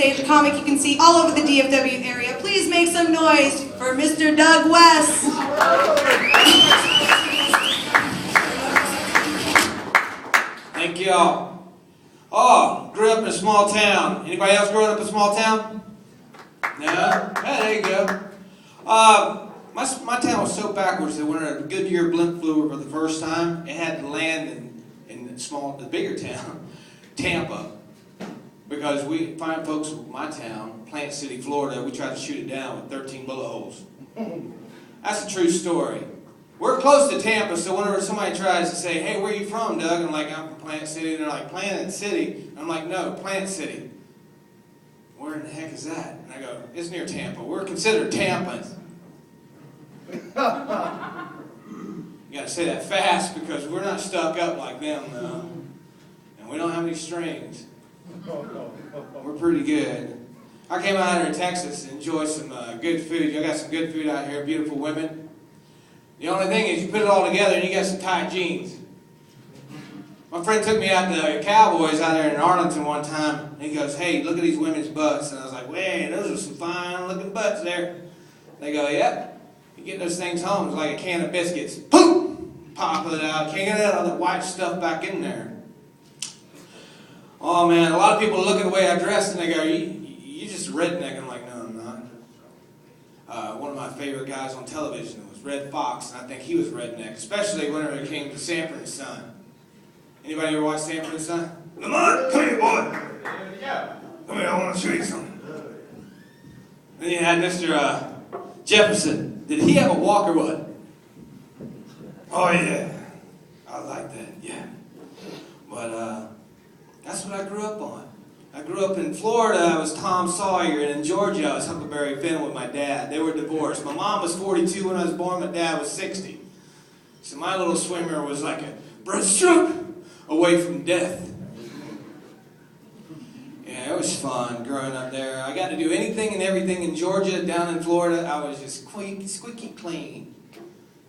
stage, a comic you can see all over the DFW area. Please make some noise for Mr. Doug West. Thank y'all. Oh, grew up in a small town. Anybody else growing up in a small town? No? Yeah, there you go. My town was so backwards that when a Goodyear blimp flew over for the first time, it had to land in the bigger town, Tampa. Because we find folks from my town, Plant City, Florida, we tried to shoot it down with 13 bullet holes. That's a true story. We're close to Tampa, so whenever somebody tries to say, hey, where are you from, Doug? I'm like, I'm from Plant City. They're like, Planet City? I'm like, no, Plant City. Where in the heck is that? And I go, it's near Tampa. We're considered Tampans. You gotta say that fast because we're not stuck up like them, though. And we don't have any strings. We're pretty good. I came out here in Texas to enjoy some good food. Y'all got some good food out here, beautiful women. The only thing is you put it all together and you got some tight jeans. My friend took me out to the Cowboys out there in Arlington one time, and he goes, hey, look at these women's butts. And I was like, man, those are some fine looking butts there. They go, yep. You get those things home, it's like a can of biscuits. Poof! Pop it out. Can't get all that white stuff back in there. Oh man, a lot of people look at the way I dress and they go, you just redneck. I'm like, no, I'm not. One of my favorite guys on television was Red Fox, and I think he was redneck, especially whenever it came to Sanford and Son. Anybody ever watch Sanford and Son? Lamont, come here, boy. Come here, I want to show you something. Then you had Mr. Jefferson. Did he have a walk or what? Oh yeah, I like that, yeah. But that's what I grew up on. I grew up in Florida, I was Tom Sawyer, and in Georgia I was Huckleberry Finn with my dad. They were divorced. My mom was 42 when I was born, my dad was 60. So my little swimmer was like a breaststroke away from death. Yeah, it was fun growing up there. I got to do anything and everything in Georgia. Down in Florida, I was just squeaky clean.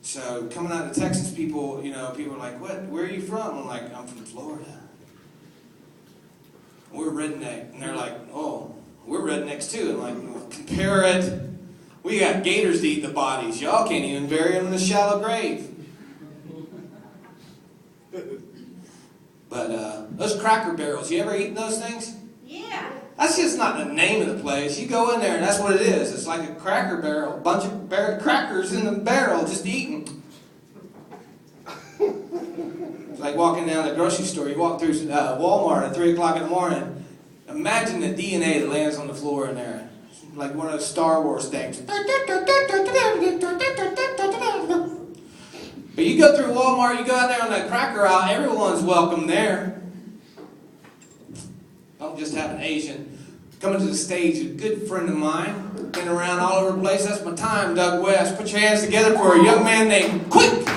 So coming out of Texas, people are like, what? Where are you from? I'm like, I'm from Florida. We're redneck. And they're like, oh, we're rednecks too. I'm like, well, compare it. We got gators to eat the bodies. Y'all can't even bury them in a shallow grave. But those Cracker Barrels, you ever eaten those things? Yeah. That's just not the name of the place. You go in there and that's what it is. It's like a Cracker Barrel, a bunch of crackers in the barrel just eating. It's like walking down the grocery store. You walk through Walmart at 3 o'clock in the morning. Imagine the DNA that lands on the floor in there. Like one of those Star Wars things. But you go through Walmart, you go out there on that cracker aisle, everyone's welcome there. Don't just have an Asian. Coming to the stage, a good friend of mine. Been around all over the place. That's my time, Doug West. Put your hands together for a young man named Quick.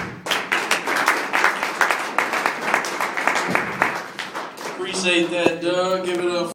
Appreciate that, Doug. Give it up.